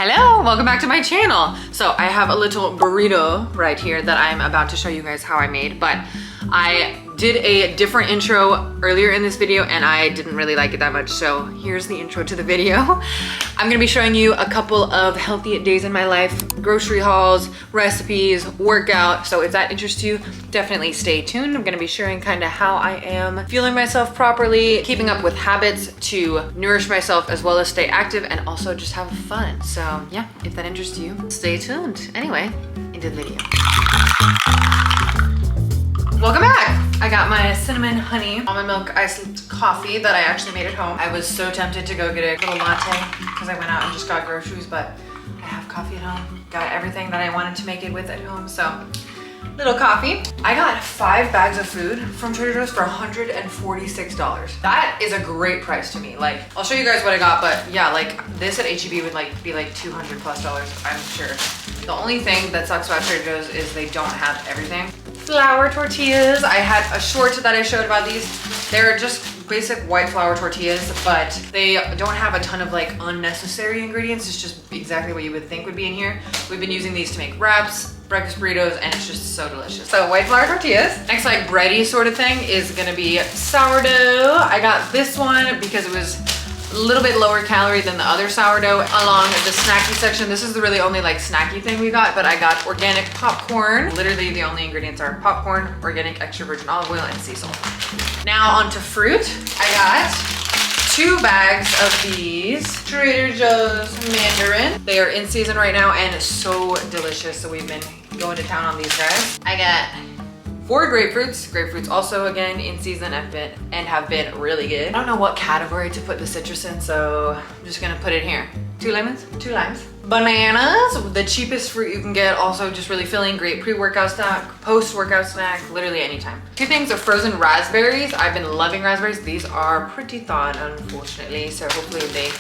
Hello, welcome back to my channel. So I have a little burrito right here that I'm about to show you guys how I made, but I did a different intro earlier in this video and I didn't really like it that much. So here's the intro to the video. I'm gonna be showing you a couple of healthy days in my life, grocery hauls, recipes, workout. So if that interests you, definitely stay tuned. I'm gonna be sharing kind of how I am fueling myself properly, keeping up with habits to nourish myself as well as stay active and also just have fun. So yeah, if that interests you, stay tuned. Anyway, into the video. Welcome back. I got my cinnamon honey almond milk iced coffee that I actually made at home. I was so tempted to go get a little latte because I went out and just got groceries, but I have coffee at home. Got everything that I wanted to make it with at home, so little coffee. I got 5 bags of food from Trader Joe's for $146. That is a great price to me. Like, I'll show you guys what I got, but yeah, like this at H-E-B would be like $200+, I'm sure. The only thing that sucks about Trader Joe's is they don't have everything. Flour tortillas. I had a short that I showed about these. They're just basic white flour tortillas, but they don't have a ton of like unnecessary ingredients. It's just exactly what you would think would be in here. We've been using these to make wraps, breakfast burritos, and it's just so delicious. So white flour tortillas. Next like bready sort of thing is gonna be sourdough. I got this one because it was a little bit lower calorie than the other sourdough along the snacky section. This is the really only like snacky thing we got, but I got organic popcorn. Literally the only ingredients are popcorn, organic extra virgin olive oil, and sea salt. Now onto fruit. I got 2 bags of these Trader Joe's mandarin. They are in season right now and so delicious. So we've been going to town on these guys. I got 4 grapefruits. Grapefruits also again in season and have been really good. I don't know what category to put the citrus in, so I'm just gonna put it here. 2 lemons, 2 limes. Bananas, the cheapest fruit you can get, also just really filling, great pre-workout snack, post-workout snack, literally anytime. 2 things of frozen raspberries. I've been loving raspberries. These are pretty thawed, unfortunately, so hopefully they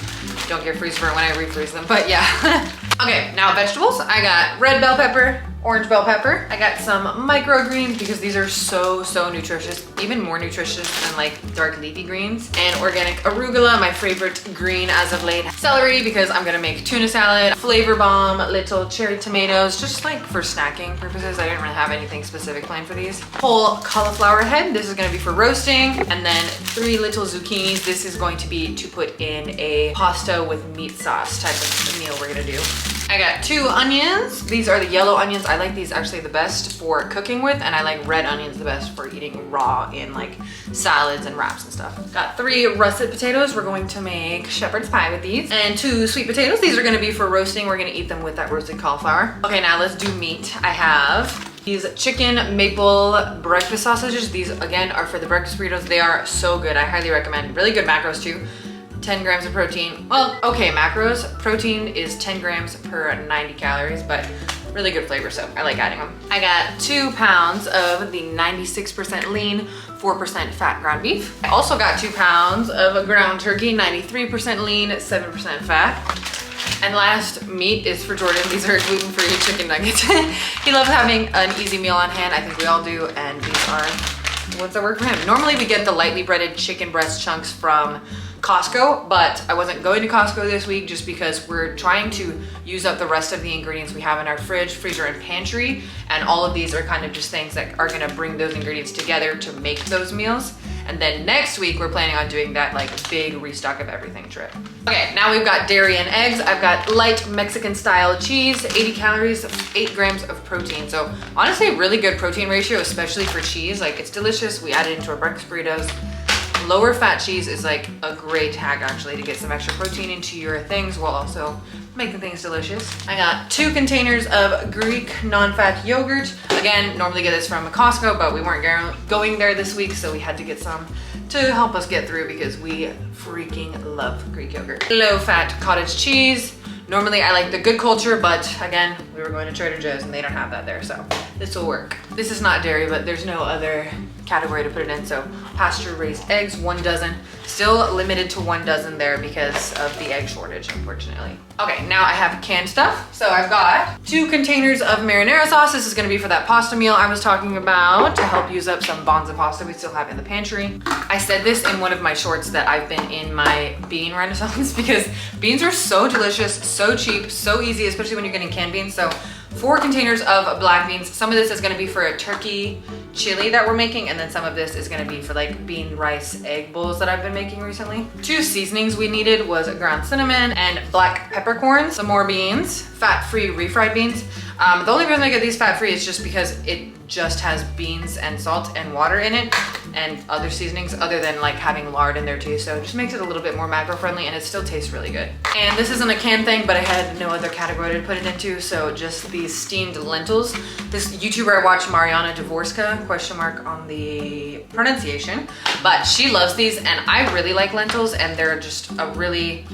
don't get freeze-burnt when I refreeze them, but yeah. Okay, now vegetables. I got red bell pepper, orange bell pepper. I got some microgreens because these are so nutritious, even more nutritious than like dark leafy greens. And organic arugula, my favorite green as of late. Celery because I'm gonna make tuna salad. Flavor bomb, little cherry tomatoes, just like for snacking purposes. I didn't really have anything specific planned for these. Whole cauliflower head, this is gonna be for roasting. And then 3 little zucchinis. This is going to be to put in a pasta with meat sauce type of meal we're gonna do. I got 2 onions. These are the yellow onions. I like these actually the best for cooking with, and I like red onions the best for eating raw in like salads and wraps and stuff. Got 3 russet potatoes. We're going to make shepherd's pie with these. And 2 sweet potatoes. These are gonna be for roasting. We're gonna eat them with that roasted cauliflower. Okay, now let's do meat. I have these chicken maple breakfast sausages. These again are for the breakfast burritos. They are so good. I highly recommend. Really good macros too. 10 grams of protein. Well, okay, macros. Protein is 10 grams per 90 calories, but really good flavor, so I like adding them. I got 2 pounds of the 96% lean, 4% fat ground beef. I also got 2 pounds of ground turkey, 93% lean, 7% fat. And last meat is for Jordan. These are gluten-free chicken nuggets. He loves having an easy meal on hand. I think we all do, and these are what's that work for him. Normally we get the lightly breaded chicken breast chunks from Costco, but I wasn't going to Costco this week just because we're trying to use up the rest of the ingredients we have in our fridge, freezer, and pantry. And all of these are kind of just things that are gonna bring those ingredients together to make those meals. And then next week, we're planning on doing that like big restock of everything trip. Okay, now we've got dairy and eggs. I've got light Mexican style cheese, 80 calories, 8 grams of protein. So honestly, really good protein ratio, especially for cheese. Like it's delicious. We add it into our breakfast burritos. Lower fat cheese is like a great hack actually to get some extra protein into your things while also making things delicious. I got 2 containers of Greek non-fat yogurt. Again, normally get this from Costco, but we weren't going there this week, so we had to get some to help us get through because we freaking love Greek yogurt. Low fat cottage cheese. Normally I like the Good Culture, but again, we were going to Trader Joe's and they don't have that there, so this will work. This is not dairy, but there's no other category to put it in. So pasture raised eggs, 1 dozen. Still limited to 1 dozen there because of the egg shortage, unfortunately. Okay, now I have canned stuff. So I've got 2 containers of marinara sauce. This is gonna be for that pasta meal I was talking about to help use up some Bonza pasta we still have in the pantry. I said this in one of my shorts that I've been in my bean renaissance because beans are so delicious, so cheap, so easy, especially when you're getting canned beans. So 4 containers of black beans. Some of this is gonna be for a turkey chili that we're making, and then some of this is gonna be for like bean rice egg bowls that I've been making recently. 2 seasonings we needed was ground cinnamon and black peppercorns, some more beans, fat-free refried beans. The only reason I get these fat-free is just because it just has beans and salt and water in it and other seasonings other than like having lard in there too. So it just makes it a little bit more macro friendly and it still tastes really good. And this isn't a canned thing, but I had no other category to put it into. So just these steamed lentils. This YouTuber I watch, Mariana Dvorska, question mark on the pronunciation, but she loves these and I really like lentils and they're just a really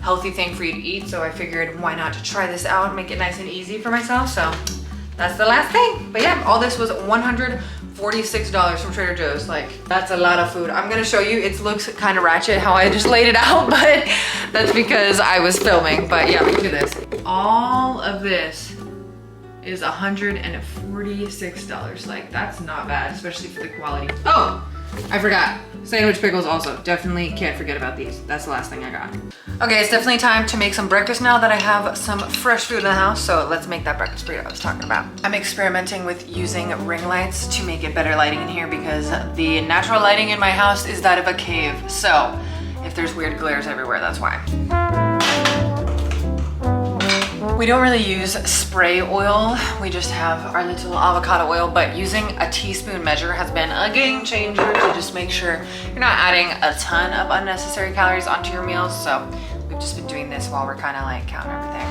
healthy thing for you to eat. So I figured why not to try this out, make it nice and easy for myself. So that's the last thing. But yeah, all this was $146 from Trader Joe's. Like, that's a lot of food. I'm gonna show you, it looks kind of ratchet how I just laid it out, but that's because I was filming. But yeah, look at this. All of this is $146. Like, that's not bad, especially for the quality. Oh, I forgot. Sandwich pickles also. Definitely can't forget about these. That's the last thing I got. Okay, it's definitely time to make some breakfast now that I have some fresh food in the house. So let's make that breakfast burrito I was talking about. I'm experimenting with using ring lights to make it better lighting in here because the natural lighting in my house is that of a cave. So if there's weird glares everywhere, that's why. We don't really use spray oil. We just have our little avocado oil, but using a teaspoon measure has been a game changer to just make sure you're not adding a ton of unnecessary calories onto your meals. So we've just been doing this while we're kind of like counting everything.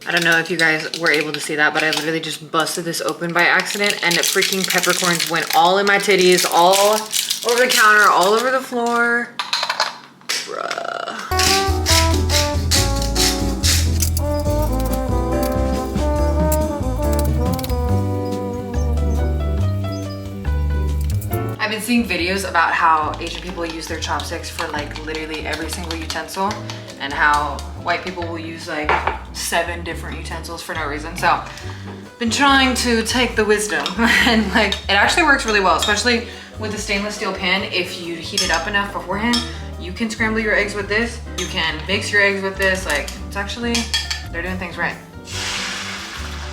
I don't know if you guys were able to see that, but I literally just busted this open by accident and the freaking peppercorns went all in my titties, all over the counter, all over the floor. Bruh. I've been seeing videos about how Asian people use their chopsticks for like literally every single utensil and how white people will use like 7 different utensils for no reason. So been trying to take the wisdom and like it actually works really well, especially with the stainless steel pan. If you heat it up enough beforehand, you can scramble your eggs with this, you can mix your eggs with this. Like, it's actually, they're doing things right.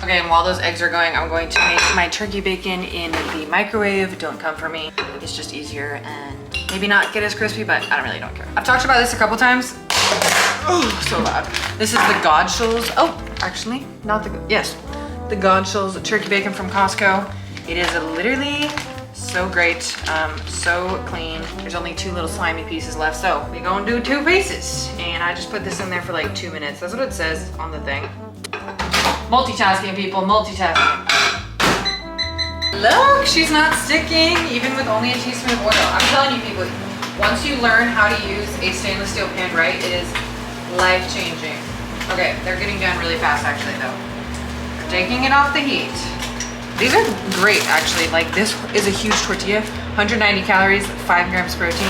Okay, and while those eggs are going, I'm going to make my turkey bacon in the microwave. Don't come for me, it's just easier and maybe not get as crispy, but I really don't care. I've talked about this a couple times. Oh, so loud. This is the Godshall's. Oh, actually, not the, yes, the Godshall's turkey bacon from Costco. It is literally so great, so clean. There's only 2 little slimy pieces left, so we gonna do 2 pieces. And I just put this in there for like 2 minutes. That's what it says on the thing. Multitasking, people, multitasking. Look, she's not sticking, even with only a teaspoon of oil. I'm telling you people, once you learn how to use a stainless steel pan right, it is life-changing. Okay, they're getting done really fast actually though. We're taking it off the heat. These are great actually. Like, this is a huge tortilla, 190 calories, 5 grams protein.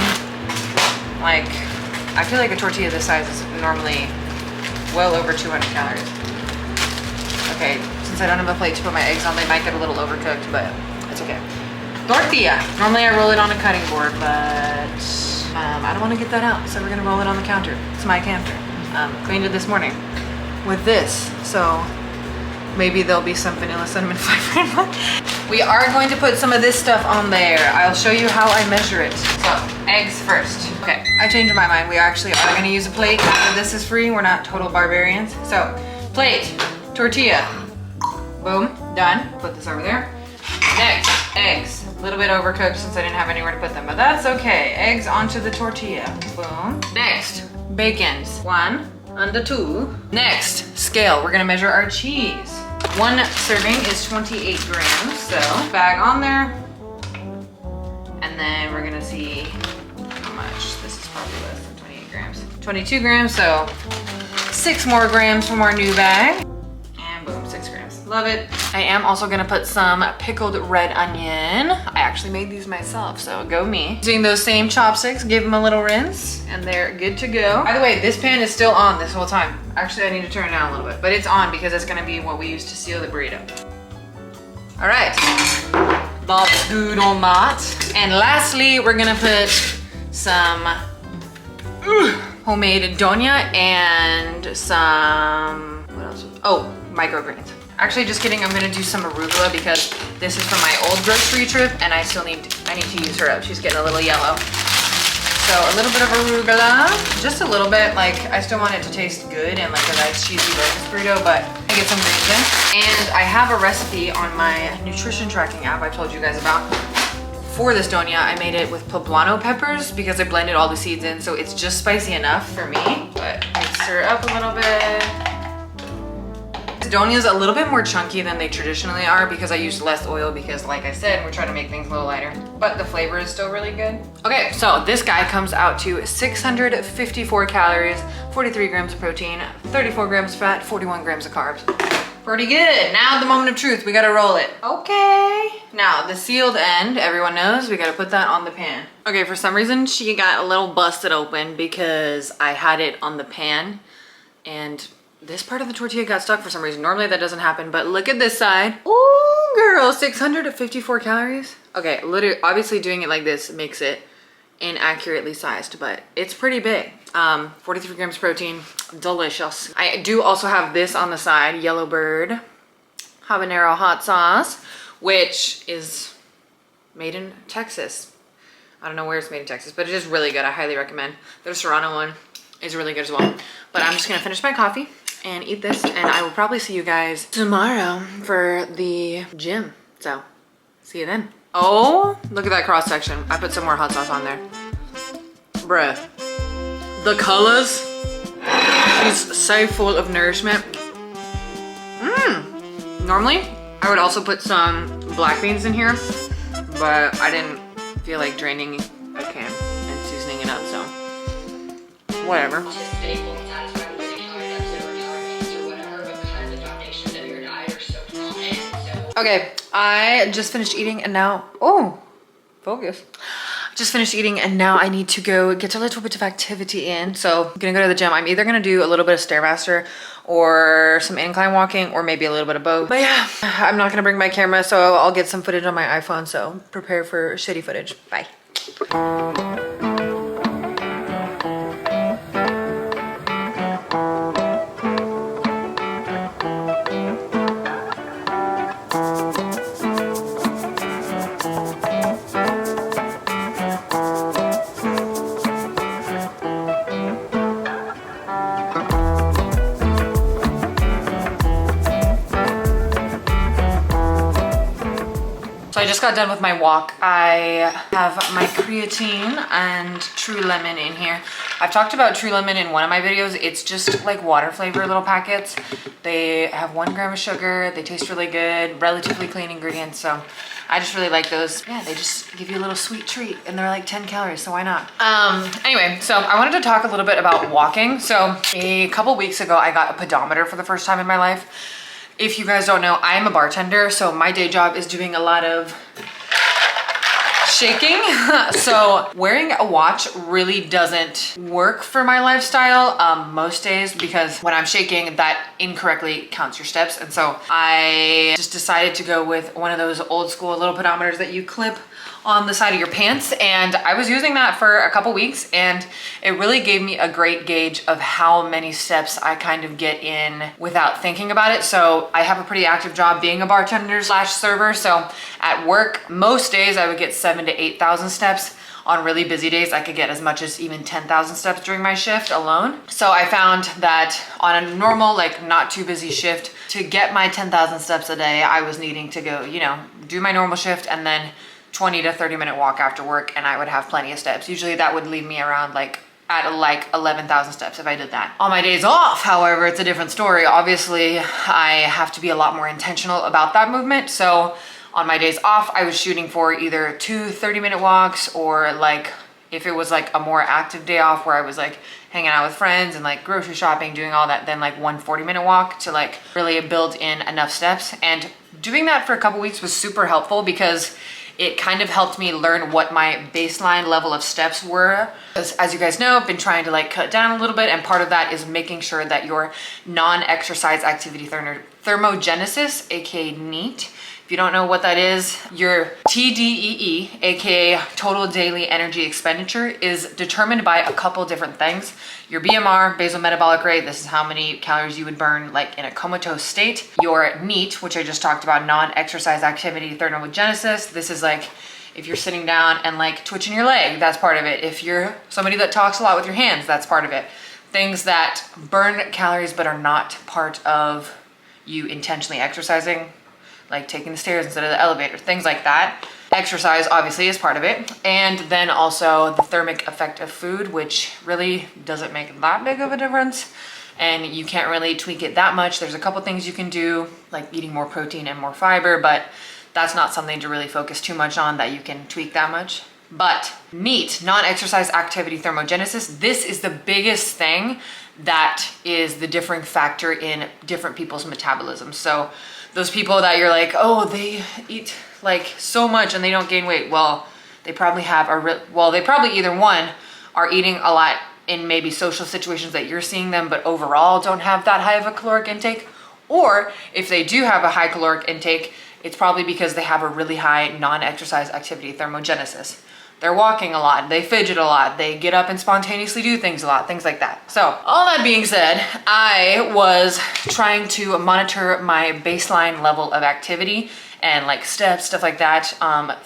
Like, I feel like a tortilla this size is normally well over 200 calories. Okay, since I don't have a plate to put my eggs on, they might get a little overcooked, but it's okay. Tortilla. Normally I roll it on a cutting board, but I don't want to get that out, so we're gonna roll it on the counter. It's my counter. Cleaned it this morning with this, so maybe there'll be some vanilla cinnamon flavor in it. We are going to put some of this stuff on there. I'll show you how I measure it. So, eggs first. Okay, I changed my mind. We actually are gonna use a plate. This is free, we're not total barbarians. So, plate, tortilla, boom, done. Put this over there. Next, eggs. A little bit overcooked since I didn't have anywhere to put them, but that's okay. Eggs onto the tortilla, boom. Next, bacons, 1 and 2. Next, scale. We're gonna measure our cheese. One serving is 28 grams, so bag on there. And then we're gonna see how much. This is probably less than 28 grams. 22 grams, so 6 more grams from our new bag. And boom, 6 grams. Love it. I am also gonna put some pickled red onion. I actually made these myself, so go me. Using those same chopsticks, give them a little rinse, and they're good to go. By the way, this pan is still on this whole time. Actually, I need to turn it down a little bit, but it's on because it's gonna be what we use to seal the burrito. All right, Bob's good on that. And lastly, we're gonna put some homemade doña and some, what else? Oh, microgreens. Actually, just kidding, I'm gonna do some arugula because this is from my old grocery trip and I need to use her up. She's getting a little yellow. So a little bit of arugula, just a little bit, like I still want it to taste good and like a nice cheesy breakfast burrito, but I get some greens in. And I have a recipe on my nutrition tracking app I told you guys about. For this doña, I made it with poblano peppers because I blended all the seeds in, so it's just spicy enough for me. But I stir it up a little bit. Doña is a little bit more chunky than they traditionally are because I used less oil because like I said, we're trying to make things a little lighter, but the flavor is still really good. Okay, so this guy comes out to 654 calories, 43 grams of protein, 34 grams of fat, 41 grams of carbs. Pretty good. Now the moment of truth, we gotta roll it. Okay. Now the sealed end, everyone knows, we gotta put that on the pan. Okay, for some reason she got a little busted open because I had it on the pan and this part of the tortilla got stuck for some reason. Normally that doesn't happen, but look at this side. Ooh, girl, 654 calories. Okay, literally, obviously doing it like this makes it inaccurately sized, but it's pretty big. 43 grams protein, delicious. I do also have this on the side, Yellowbird habanero hot sauce, which is made in Texas. I don't know where it's made in Texas, but it is really good. I highly recommend. The Serrano one is really good as well. But I'm just gonna finish my coffee and eat this, and I will probably see you guys tomorrow for the gym. So, see you then. Oh, look at that cross section. I put some more hot sauce on there. Bruh. The colors. She's so full of nourishment. Normally, I would also put some black beans in here, but I didn't feel like draining a can and seasoning it up, so whatever. Okay, I just finished eating and now, oh, focus. Just finished eating and now I need to go get a little bit of activity in. So I'm gonna go to the gym. I'm either gonna do a little bit of Stairmaster or some incline walking or maybe a little bit of both. But yeah, I'm not gonna bring my camera, so I'll get some footage on my iPhone. So prepare for shitty footage. Bye. So I just got done with my walk. I have my creatine and True Lemon in here. I've talked about True Lemon in one of my videos. It's just like water flavor little packets. They have 1 gram of sugar. They taste really good, relatively clean ingredients. So I just really like those. Yeah, they just give you a little sweet treat and they're like 10 calories, so why not? Anyway, so I wanted to talk a little bit about walking. So a couple weeks ago, I got a pedometer for the first time in my life. If you guys don't know, I'm a bartender, so my day job is doing a lot of shaking. So wearing a watch really doesn't work for my lifestyle most days because when I'm shaking, that incorrectly counts your steps. And so I just decided to go with one of those old school little pedometers that you clip on the side of your pants, and I was using that for a couple weeks and it really gave me a great gauge of how many steps I kind of get in without thinking about it. So I have a pretty active job being a bartender slash server, so at work most days I would get 7,000 to 8,000 steps. On really busy days I could get as much as even 10,000 steps during my shift alone. So I found that on a normal, like not too busy shift, to get my 10,000 steps a day I was needing to go, you know, do my normal shift and then 20 to 30 minute walk after work, and I would have plenty of steps. Usually that would leave me around like at like 11,000 steps if I did that. On my days off, however, it's a different story. Obviously, I have to be a lot more intentional about that movement. So on my days off, I was shooting for either 2 30-minute walks, or like if it was like a more active day off where I was like hanging out with friends and like grocery shopping, doing all that, then like 1 40-minute walk to like really build in enough steps. And doing that for a couple weeks was super helpful because it kind of helped me learn what my baseline level of steps were. As you guys know, I've been trying to like cut down a little bit, and part of that is making sure that your non-exercise activity thermogenesis, aka NEAT, if you don't know what that is, your TDEE, aka total daily energy expenditure, is determined by a couple different things. Your BMR, basal metabolic rate, this is how many calories you would burn like in a comatose state. Your NEAT, which I just talked about, non-exercise activity thermogenesis, this is like if you're sitting down and like twitching your leg, that's part of it. If you're somebody that talks a lot with your hands, that's part of it. Things that burn calories but are not part of you intentionally exercising, like taking the stairs instead of the elevator, things like that. Exercise obviously is part of it. And then also the thermic effect of food, which really doesn't make that big of a difference. And you can't really tweak it that much. There's a couple things you can do, like eating more protein and more fiber, but that's not something to really focus too much on that you can tweak that much. But NEAT, non-exercise activity thermogenesis, this is the biggest thing that is the differing factor in different people's metabolism. So those people that you're like, oh, they eat like so much and they don't gain weight. Well, they probably have they probably either one are eating a lot in maybe social situations that you're seeing them, but overall don't have that high of a caloric intake. Or if they do have a high caloric intake, it's probably because they have a really high non-exercise activity thermogenesis. They're walking a lot, they fidget a lot, they get up and spontaneously do things a lot, things like that. So all that being said, I was trying to monitor my baseline level of activity and like steps, stuff like that,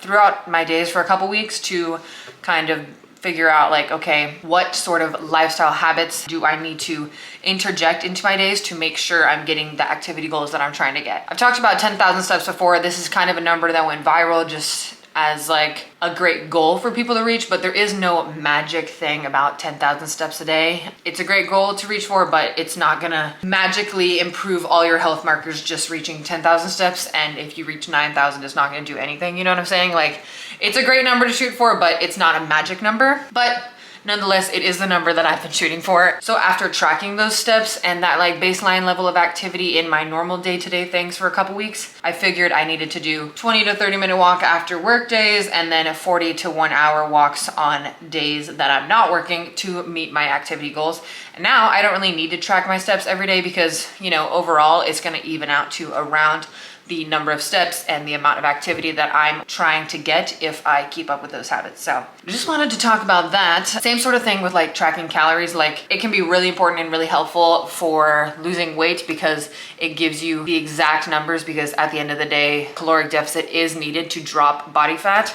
throughout my days for a couple weeks to kind of figure out like, okay, what sort of lifestyle habits do I need to interject into my days to make sure I'm getting the activity goals that I'm trying to get. I've talked about 10,000 steps before. This is kind of a number that went viral just as like a great goal for people to reach, but there is no magic thing about 10,000 steps a day. It's a great goal to reach for, but it's not gonna magically improve all your health markers just reaching 10,000 steps. And if you reach 9,000, it's not gonna do anything. You know what I'm saying? Like, it's a great number to shoot for, but it's not a magic number. But nonetheless, it is the number that I've been shooting for. So after tracking those steps and that like baseline level of activity in my normal day-to-day things for a couple weeks, I figured I needed to do 20 to 30-minute walk after work days and then 40 to 1 hour walks on days that I'm not working to meet my activity goals. And now I don't really need to track my steps every day because, you know, overall it's gonna even out to around the number of steps and the amount of activity that I'm trying to get if I keep up with those habits. So I just wanted to talk about that. Same sort of thing with like tracking calories. Like, it can be really important and really helpful for losing weight because it gives you the exact numbers, because at the end of the day, caloric deficit is needed to drop body fat.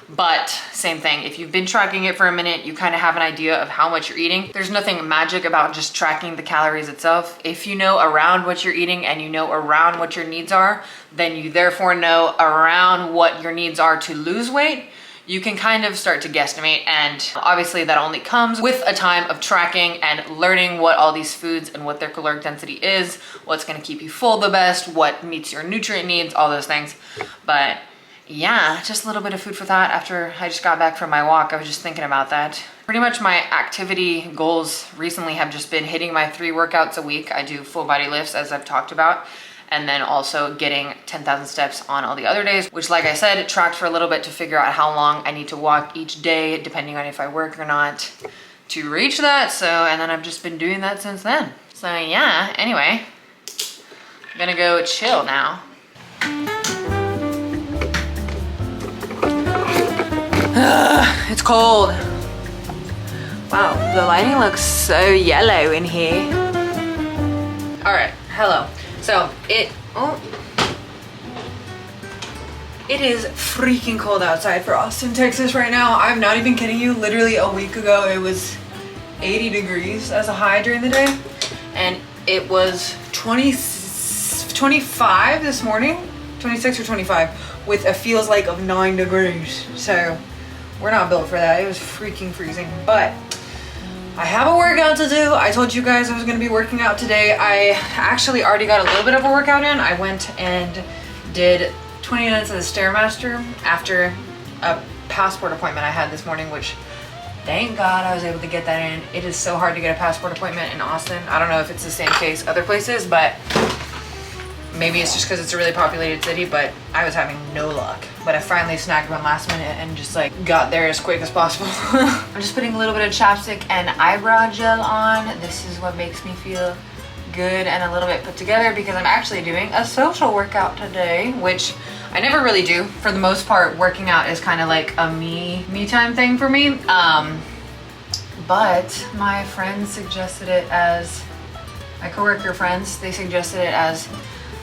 But same thing, if you've been tracking it for a minute, you kind of have an idea of how much you're eating. There's nothing magic about just tracking the calories itself. If you know around what you're eating and you know around what your needs are, then you therefore know around what your needs are to lose weight. You can kind of start to guesstimate, and obviously that only comes with a time of tracking and learning what all these foods and what their caloric density is, what's gonna keep you full the best, what meets your nutrient needs, all those things. But yeah, just a little bit of food for thought after I just got back from my walk. I was just thinking about that. Pretty much my activity goals recently have just been hitting my 3 workouts a week. I do full body lifts, as I've talked about, and then also getting 10,000 steps on all the other days, which, like I said, it tracked for a little bit to figure out how long I need to walk each day, depending on if I work or not, to reach that. So, and then I've just been doing that since then. So yeah, anyway, I'm gonna go chill now. It's cold. Wow, the lighting looks so yellow in here. All right, hello. So it is freaking cold outside for Austin, Texas right now. I'm not even kidding you. Literally a week ago, it was 80 degrees as a high during the day. And it was 25 this morning, 26 or 25, with a feels like of 9 degrees. So we're not built for that. It was freaking freezing. But I have a workout to do. I told you guys I was gonna be working out today. I actually already got a little bit of a workout in. I went and did 20 minutes of the Stairmaster after a passport appointment I had this morning, which thank God I was able to get that in. It is so hard to get a passport appointment in Austin. I don't know if it's the same case other places, but maybe it's just because it's a really populated city, but I was having no luck. But I finally snagged one last minute and just like got there as quick as possible. I'm just putting a little bit of chapstick and eyebrow gel on. This is what makes me feel good and a little bit put together because I'm actually doing a social workout today, which I never really do. For the most part, working out is kind of like a me time thing for me. But my friends suggested it as, my coworker friends, they suggested it as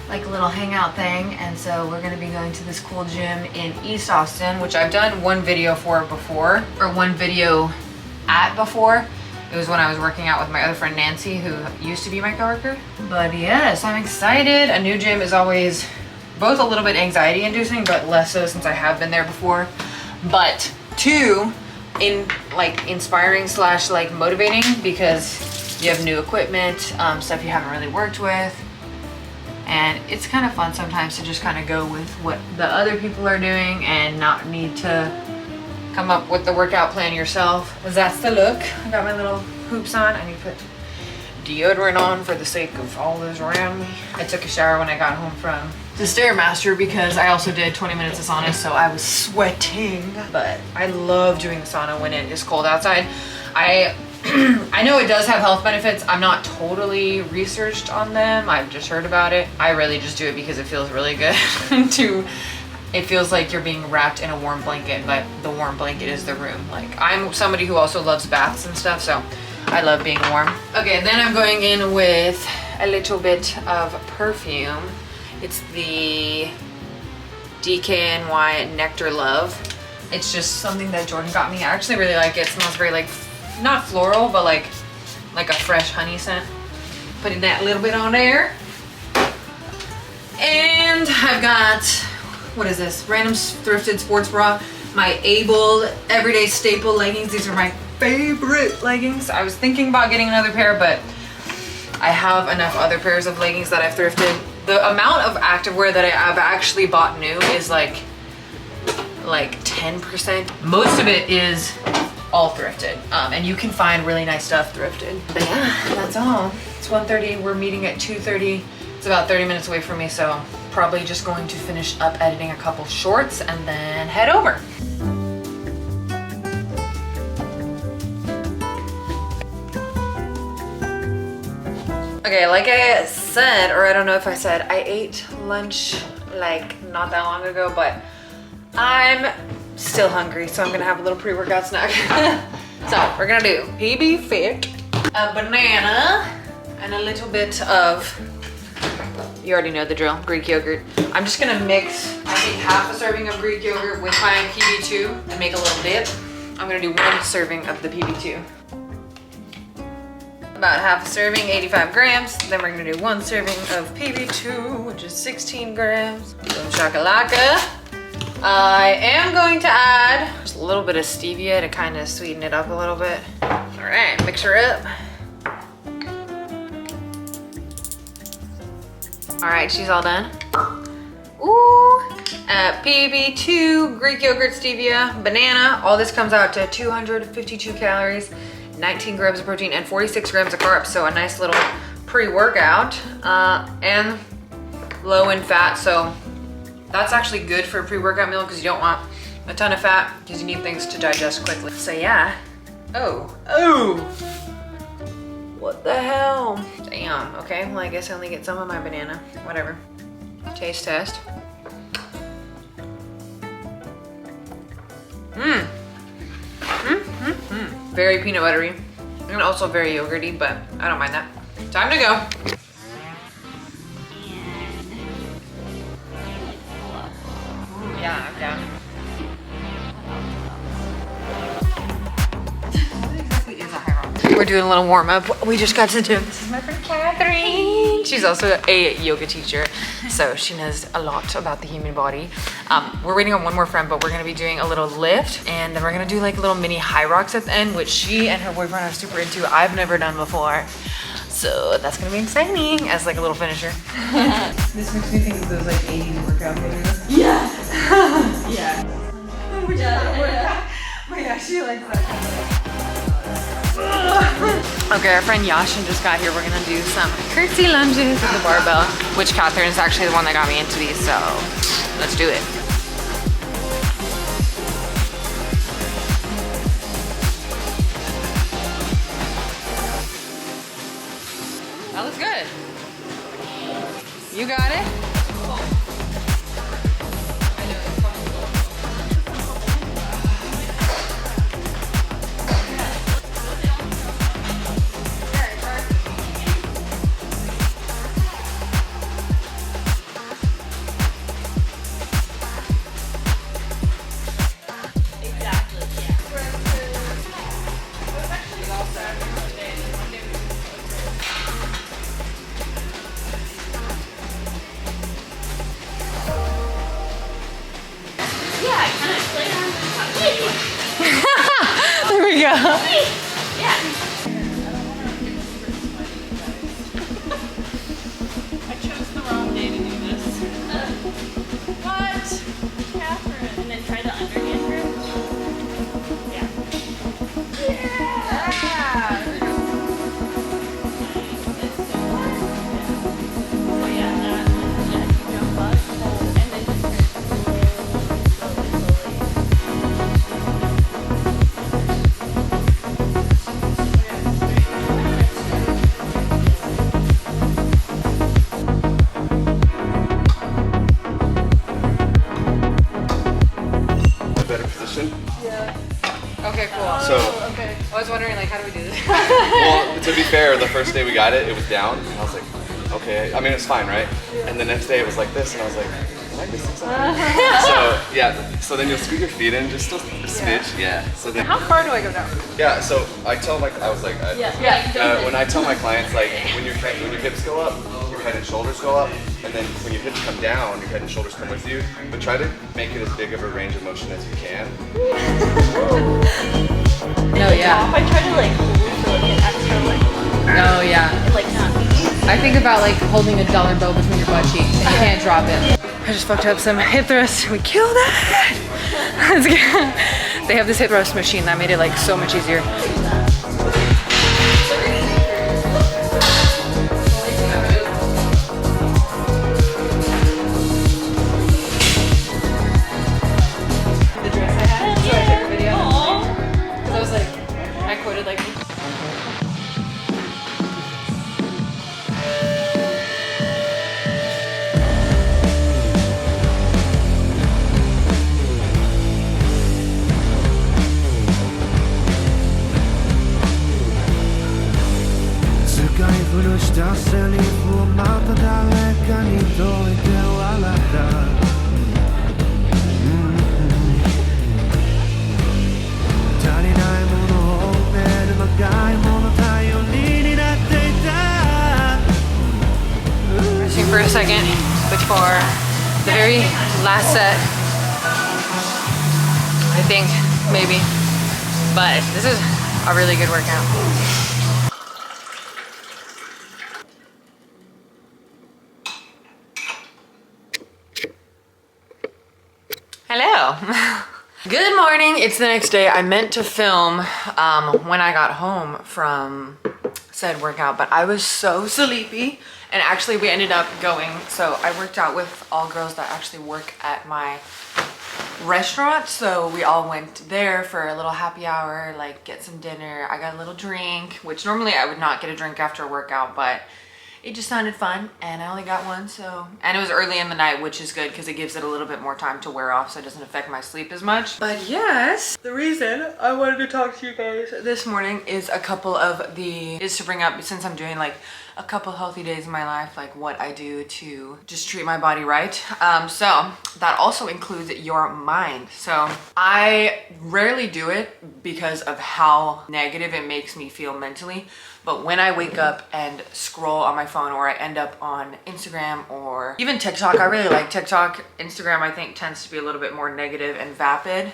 like a little hangout thing. And so we're gonna be going to this cool gym in East Austin, which I've done one video for before, or one video at before. It was when I was working out with my other friend Nancy, who used to be my coworker. But yes, I'm excited. A new gym is always both a little bit anxiety inducing, but less so since I have been there before. But two, inspiring slash like motivating because you have new equipment, stuff you haven't really worked with. And it's kind of fun sometimes to just kind of go with what the other people are doing and not need to come up with the workout plan yourself. Because that's the look. I got my little hoops on. I need to put deodorant on for the sake of all those around me. I took a shower when I got home from the Stairmaster because I also did 20 minutes of sauna, so I was sweating. But I love doing the sauna when it is cold outside. I know it does have health benefits. I'm not totally researched on them. I've just heard about it. I really just do it because it feels really good it feels like you're being wrapped in a warm blanket, but the warm blanket is the room. Like, I'm somebody who also loves baths and stuff, so I love being warm. Okay, then I'm going in with a little bit of perfume. It's the DKNY Nectar Love. It's just something that Jordan got me. I actually really like it. It smells very like, not floral, but like a fresh honey scent. Putting that little bit on there. And I've got, what is this? Random thrifted sports bra. My Able everyday staple leggings. These are my favorite leggings. I was thinking about getting another pair, but I have enough other pairs of leggings that I've thrifted. The amount of activewear that I've actually bought new is like 10%. Most of it is all thrifted, and you can find really nice stuff thrifted. But yeah, that's all. It's 1:30. We're meeting at 2:30. It's about 30 minutes away from me, so probably just going to finish up editing a couple shorts and then head over. Okay, like I said, or I don't know if I said, I ate lunch like not that long ago, but I'm still hungry, so I'm gonna have a little pre-workout snack. So we're gonna do PB Fit, a banana, and a little bit of, you already know the drill, Greek yogurt. I'm just gonna mix, I think, half a serving of Greek yogurt with my PB2 and make a little dip. I'm gonna do one serving of the PB2. About half a serving, 85 grams. Then we're gonna do one serving of PB2, which is 16 grams. Boom shakalaka. I am going to add just a little bit of stevia to kind of sweeten it up a little bit. All right, mix her up. All right, she's all done. Ooh, PB2, Greek yogurt, stevia, banana. All this comes out to 252 calories, 19 grams of protein, and 46 grams of carbs. So a nice little pre-workout, and low in fat. So that's actually good for a pre-workout meal because you don't want a ton of fat because you need things to digest quickly. So yeah. Oh, what the hell? Damn, okay, well I guess I only get some of my banana, whatever. Taste test. Very peanut buttery and also very yogurty, but I don't mind that. Time to go. Yeah, I'm down. We're doing a little warm up. We just got to do. This is my friend Catherine. She's also a yoga teacher, so she knows a lot about the human body. We're waiting on one more friend, but we're gonna be doing a little lift, and then we're gonna do like little mini high rocks at the end, which she and her boyfriend are super into. I've never done before. So that's gonna be exciting as like a little finisher. This makes me think of those like 80s workout videos. Yeah. Yeah. But yeah, she likes that kind of. Okay, our friend Yashin just got here. We're gonna do some curtsy lunges with the barbell, which Catherine is actually the one that got me into these, so let's do it. That looks good. You got it? There we go. Yeah. I chose the wrong day to do this. What? Catherine. And then try the underhand grip. Yeah. So yeah, that. Yeah, you jump up, hold, and then just Okay, cool. So, Okay. I was wondering, like, how do we do this? well, to be fair, the first day we got it, it was down. And I was like, okay. I mean, it's fine, right? And the next day it was like this, and I was like, am I missing something? So, yeah. So then you'll scoot your feet in just a smidge. Yeah. So then. How far do I go down? Yeah. So I tell my, I was like, when I tell my clients, like, when your hips go up, your head and shoulders go up, and then when your hips come down, your head and shoulders come with you. But try to make it as big of a range of motion as you can. No, yeah. I try to like hold so like an extra like Oh, yeah. like not I think about like holding a dollar bill between your butt cheeks and you can't drop it. I just fucked up some hip thrusts. We killed it. Let's go. They have this hip thrust machine that made it like so much easier. The dress I had, so I took a video. Because I was like, I quoted like. For a second before the very last set, I think, maybe, but this is a really good workout. Hello. Good morning. It's the next day. I meant to film when I got home from said workout, but I was so sleepy. And actually we ended up going, so I worked out with all girls that actually work at my restaurant. So we all went there for a little happy hour, like get some dinner. I got a little drink, which normally I would not get a drink after a workout, but it just sounded fun and I only got one. So, and it was early in the night, which is good because it gives it a little bit more time to wear off so it doesn't affect my sleep as much. But yes, the reason I wanted to talk to you guys this morning is to bring up, since I'm doing like a couple healthy days in my life, like what I do to just treat my body right. So that also includes your mind. So I rarely do it because of how negative it makes me feel mentally. But when I wake up and scroll on my phone, or I end up on Instagram or even TikTok, I really like TikTok. Instagram, I think, tends to be a little bit more negative and vapid.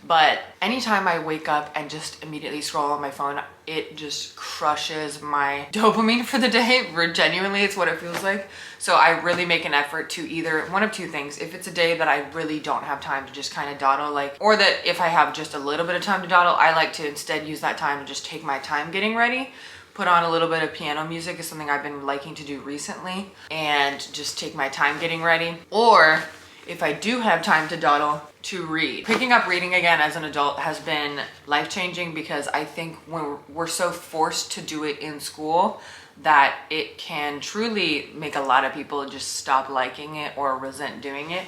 But anytime I wake up and just immediately scroll on my phone, it just crushes my dopamine for the day. Genuinely, it's what it feels like. So I really make an effort to either one of two things. If it's a day that I really don't have time to just kind of dawdle, like, or that if I have just a little bit of time to dawdle, I like to instead use that time to just take my time getting ready. Put on a little bit of piano music is something I've been liking to do recently, and just take my time getting ready. Or if I do have time to dawdle, to read. Picking up reading again as an adult has been life-changing, because I think when we're so forced to do it in school that it can truly make a lot of people just stop liking it or resent doing it.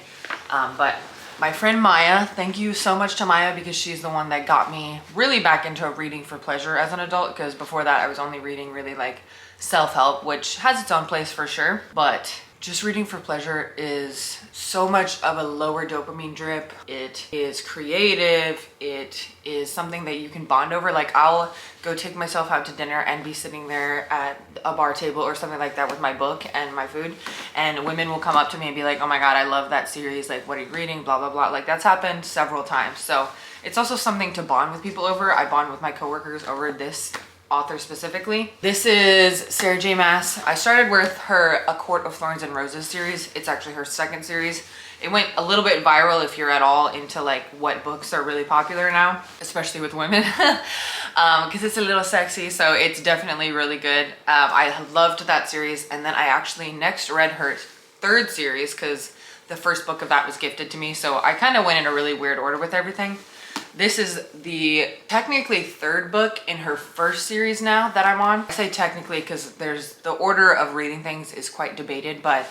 But my friend Maya, thank you so much to Maya, because she's the one that got me really back into reading for pleasure as an adult, because before that I was only reading really like self-help, which has its own place for sure, but just reading for pleasure is so much of a lower dopamine drip. It is creative. It is something that you can bond over. Like, I'll go take myself out to dinner and be sitting there at a bar table or something like that with my book and my food, and women will come up to me and be like, oh my God, I love that series. Like, what are you reading? Blah, blah, blah. Like, that's happened several times. So it's also something to bond with people over. I bond with my coworkers over this author specifically. This is Sarah J. Maas. I started with her A Court of Thorns and Roses series. It's actually her second series. It went a little bit viral if you're at all into like what books are really popular now, especially with women, because it's a little sexy. So it's definitely really good. I loved that series. And then I actually next read her third series, because the first book of that was gifted to me. So I kind of went in a really weird order with everything. This is the technically third book in her first series now that I'm on. I say technically because the order of reading things is quite debated, but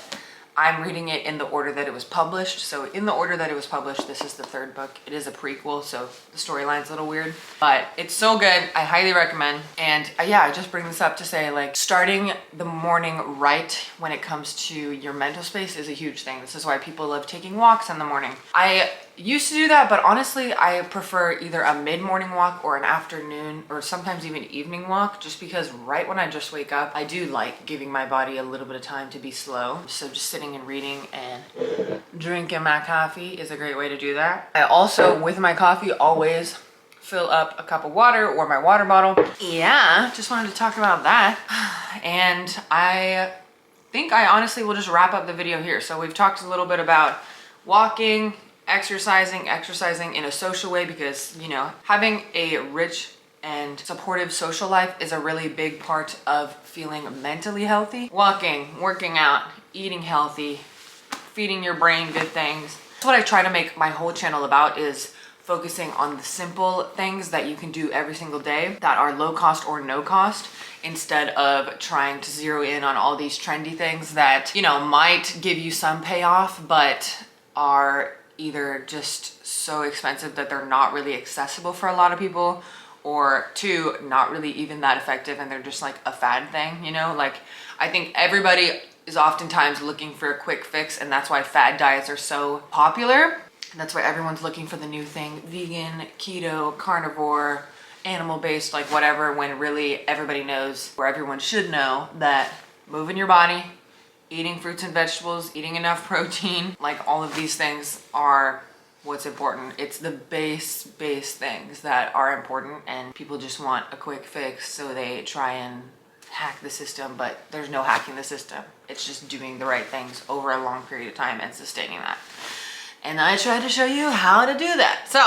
I'm reading it in the order that it was published. So in the order that it was published, this is the third book. It is a prequel, so the storyline's a little weird, but it's so good. I highly recommend. And yeah, I just bring this up to say, like, starting the morning right when it comes to your mental space is a huge thing. This is why people love taking walks in the morning. I used to do that, but honestly, I prefer either a mid-morning walk or an afternoon or sometimes even evening walk, just because right when I just wake up, I do like giving my body a little bit of time to be slow. So just sitting and reading and drinking my coffee is a great way to do that. I also, with my coffee, always fill up a cup of water or my water bottle. Yeah, just wanted to talk about that. And I think I honestly will just wrap up the video here. So we've talked a little bit about walking, exercising in a social way, because, you know, having a rich and supportive social life is a really big part of feeling mentally healthy. Walking, working out, eating healthy, feeding your brain good things. That's what I try to make my whole channel about, is focusing on the simple things that you can do every single day that are low cost or no cost, instead of trying to zero in on all these trendy things that, you know, might give you some payoff, but are either just so expensive that they're not really accessible for a lot of people, or two, not really even that effective and they're just like a fad thing, you know? Like, I think everybody is oftentimes looking for a quick fix, and that's why fad diets are so popular. That's why everyone's looking for the new thing: vegan, keto, carnivore, animal-based, like whatever, when really everybody knows, or everyone should know, that moving your body, eating fruits and vegetables, eating enough protein, like all of these things are what's important. It's the base things that are important, and people just want a quick fix, so they try and hack the system, but there's no hacking the system. It's just doing the right things over a long period of time and sustaining that. And I tried to show you how to do that. So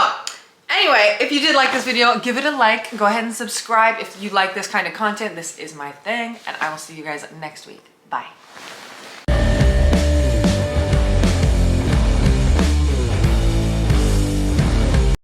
anyway, if you did like this video, give it a like. Go ahead and subscribe if you like this kind of content. This is my thing, and I will see you guys next week. Bye.